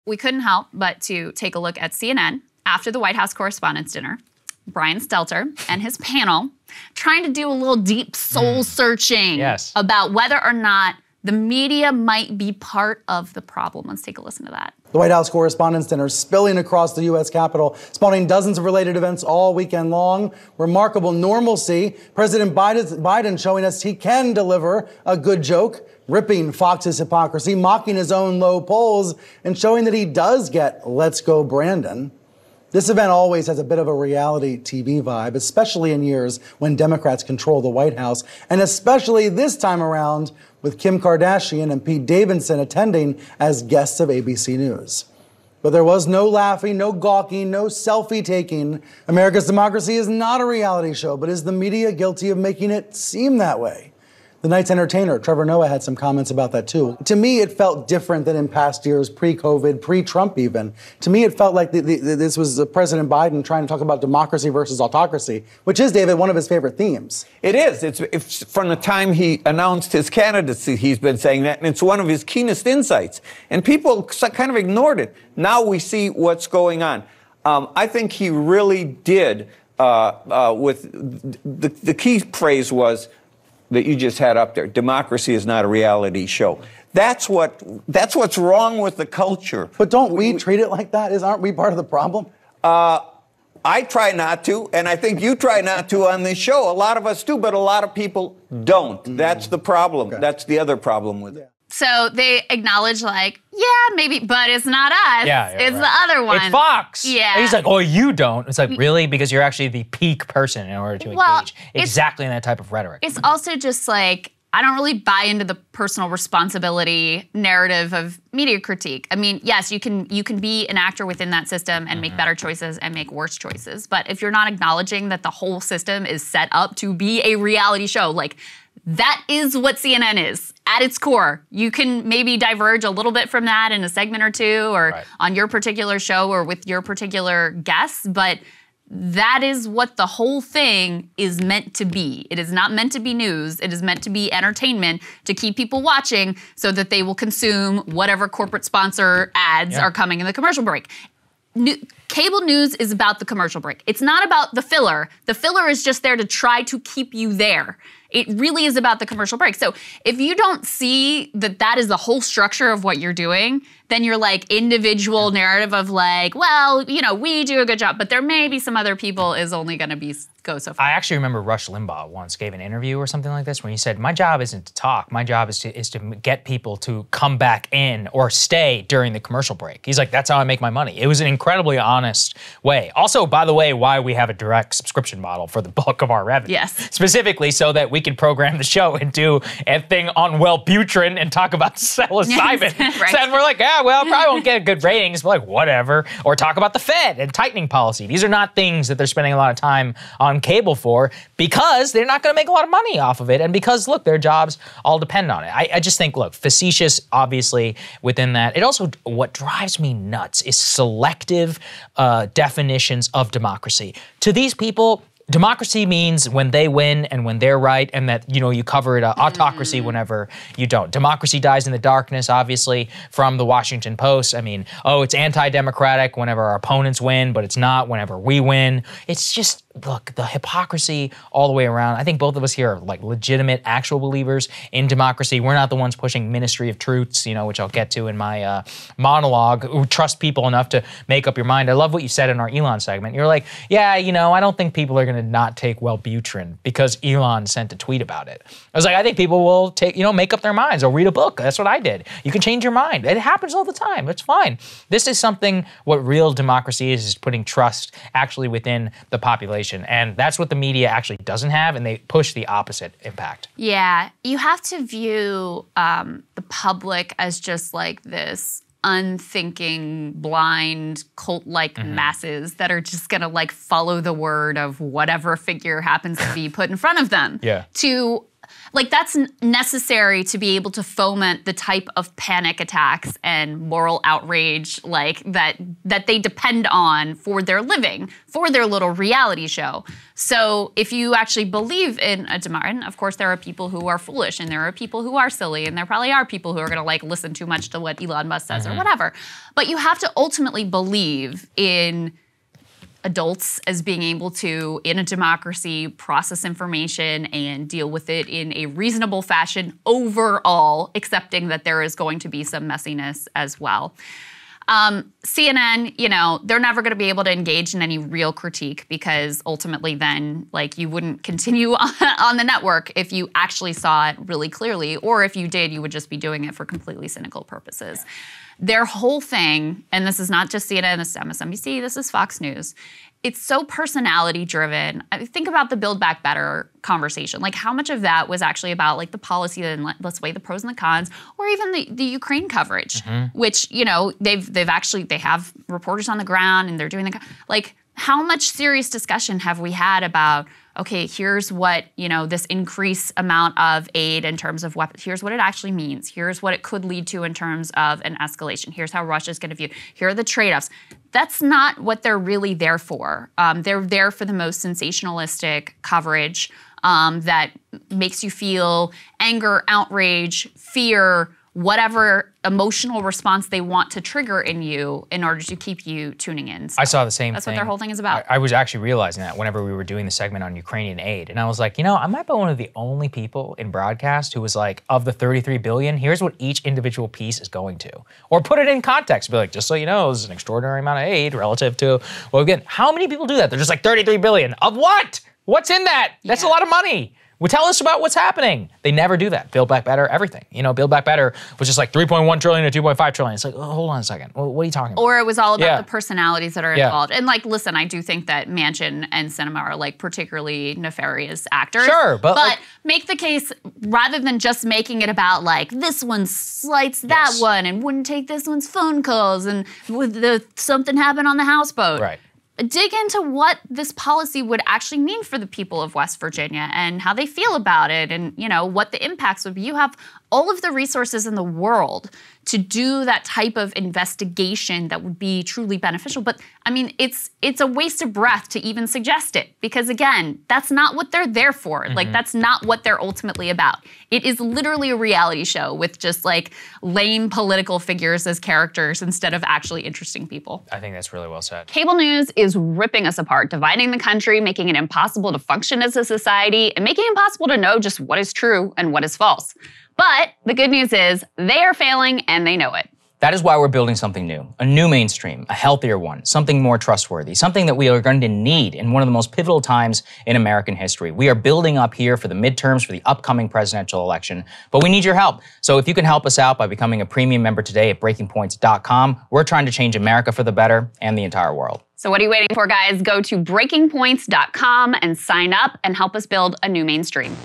We couldn't help but to take a look at CNN after the White House Correspondents' dinner. Brian Stelter and his panel trying to do a little deep soul searching about whether or not the media might be part of the problem. Let's take a listen to that. The White House Correspondents' dinner spilling across the U.S. Capitol, spawning dozens of related events all weekend long. Remarkable normalcy. President Biden showing us he can deliver a good joke, ripping Fox's hypocrisy, mocking his own low polls, and showing that he does get "Let's Go Brandon." This event always has a bit of a reality TV vibe, especially in years when Democrats control the White House, and especially this time around with Kim Kardashian and Pete Davidson attending as guests of ABC News. But there was no laughing, no gawking, no selfie taking. America's democracy is not a reality show, but is the media guilty of making it seem that way? The night's entertainer, Trevor Noah, had some comments about that too. To me, it felt different than in past years, pre-COVID, pre-Trump even. To me, it felt like this was President Biden trying to talk about democracy versus autocracy, which is, David, one of his favorite themes. It is. It's from the time he announced his candidacy, he's been saying that, and it's one of his keenest insights. And people kind of ignored it. Now we see what's going on. I think he really did, with the key phrase was, that you just had up there. Democracy is not a reality show. That's what's wrong with the culture. But don't we treat it like that? Aren't we part of the problem? I try not to, and I think you try not to on this show. A lot of us do, but a lot of people don't. That's the problem. Okay. That's the other problem with it. So they acknowledge, like, yeah, maybe, but it's not us. It's the other one. It's Fox. Yeah. And he's like, oh, you don't. It's like, really? Because you're actually the peak person in order to engage exactly in that type of rhetoric. It's also just like, I don't really buy into the personal responsibility narrative of media critique. I mean, yes, you can be an actor within that system and make better choices and make worse choices. But if you're not acknowledging that the whole system is set up to be a reality show, like, that is what CNN is at its core. You can maybe diverge a little bit from that in a segment or two or on your particular show or with your particular guests, but that is what the whole thing is meant to be. It is not meant to be news. It is meant to be entertainment to keep people watching so that they will consume whatever corporate sponsor ads are coming in the commercial break. Cable news is about the commercial break. It's not about the filler. The filler is just there to try to keep you there. It really is about the commercial break. So if you don't see that that is the whole structure of what you're doing, then your like individual narrative of like, well, you know, we do a good job, but there may be some other people is only going to go so far. I actually remember Rush Limbaugh once gave an interview or something like this when he said, my job isn't to talk. My job is to get people to come back in or stay during the commercial break. He's like, that's how I make my money. It was an incredibly honest way. Also, by the way, why we have a direct subscription model for the bulk of our revenue. Yes. Specifically so that we can program the show and do a thing on Wellbutrin and talk about psilocybin. Right. So then we're like, well, probably won't get good ratings, but like, whatever. Or talk about the Fed and tightening policy. These are not things that they're spending a lot of time on cable for because they're not going to make a lot of money off of it. And because, look, their jobs all depend on it. I just think, look, facetious, obviously, within that. It also, what drives me nuts is selective definitions of democracy. To these people, democracy means when they win and when they're right, and that, you know, you cover it autocracy whenever you don't. Democracy dies in the darkness, obviously, from the Washington Post. I mean, oh, it's anti-democratic whenever our opponents win, but it's not whenever we win. It's just, look, the hypocrisy all the way around. I think both of us here are like legitimate, actual believers in democracy. We're not the ones pushing Ministry of Truths, you know, which I'll get to in my monologue, who trust people enough to make up your mind. I love what you said in our Elon segment. You're like, yeah, you know, I don't think people are going to not take Wellbutrin because Elon sent a tweet about it. I was like, I think people will take, you know, make up their minds or read a book. That's what I did. You can change your mind. It happens all the time. It's fine. This is something, what real democracy is putting trust actually within the population. And that's what the media actually doesn't have, and they push the opposite impact. Yeah, you have to view the public as just like this unthinking, blind, cult-like masses that are just gonna like follow the word of whatever figure happens to be put in front of them. like that's necessary to be able to foment the type of panic attacks and moral outrage like that they depend on for their living, for their little reality show. So if you actually believe in a democracy, and of course there are people who are foolish and there are people who are silly and there probably are people who are going to like listen too much to what Elon Musk says or whatever. But you have to ultimately believe in adults as being able to, in a democracy, process information and deal with it in a reasonable fashion overall, accepting that there is going to be some messiness as well. CNN, you know, they're never going to be able to engage in any real critique because ultimately then, like, you wouldn't continue on the network if you actually saw it really clearly, or if you did, you would just be doing it for completely cynical purposes. Their whole thing, and this is not just CNN, this is MSNBC, this is Fox News, it's so personality driven. Think about the Build Back Better conversation. Like how much of that was actually about like the policy and let's weigh the pros and the cons, or even the Ukraine coverage, which, you know, they have reporters on the ground and they're doing like how much serious discussion have we had about, okay, here's what, you know, this increased amount of aid in terms of weapons, here's what it actually means, here's what it could lead to in terms of an escalation, here's how Russia's going to view, here are the trade-offs. That's not what they're really there for. They're there for the most sensationalistic coverage that makes you feel anger, outrage, fear, whatever emotional response they want to trigger in you in order to keep you tuning in. So I saw the same thing. That's what their whole thing is about. I was actually realizing that whenever we were doing the segment on Ukrainian aid. And I was like, you know, I might be one of the only people in broadcast who was like, of the 33 billion, here's what each individual piece is going to. Or put it in context. Be like, just so you know, this is an extraordinary amount of aid relative to, well, again, how many people do that? They're just like 33 billion. Of what? What's in that? That's a lot of money. Well, tell us about what's happening. They never do that. Build Back Better, everything. You know, Build Back Better was just like 3.1 trillion to 2.5 trillion. It's like, oh, hold on a second. Well, what are you talking about? Or it was all about the personalities that are Yeah. involved. And like, listen, I do think that Manchin and Sinema are like particularly nefarious actors. Sure, but like, make the case, rather than just making it about like, this one slights that one and wouldn't take this one's phone calls and something happened on the houseboat. right. Dig into what this policy would actually mean for the people of West Virginia and how they feel about it and, you know, what the impacts would be. You have all of the resources in the world to do that type of investigation that would be truly beneficial. But I mean, it's a waste of breath to even suggest it because again, that's not what they're there for. Like that's not what they're ultimately about. It is literally a reality show with just like lame political figures as characters instead of actually interesting people. I think that's really well said. Cable news is ripping us apart, dividing the country, making it impossible to function as a society, and making it impossible to know just what is true and what is false. But the good news is they are failing and they know it. That is why we're building something new, a new mainstream, a healthier one, something more trustworthy, something that we are going to need in one of the most pivotal times in American history. We are building up here for the midterms, for the upcoming presidential election, but we need your help. So if you can help us out by becoming a premium member today at breakingpoints.com, we're trying to change America for the better and the entire world. So what are you waiting for, guys? Go to breakingpoints.com and sign up and help us build a new mainstream.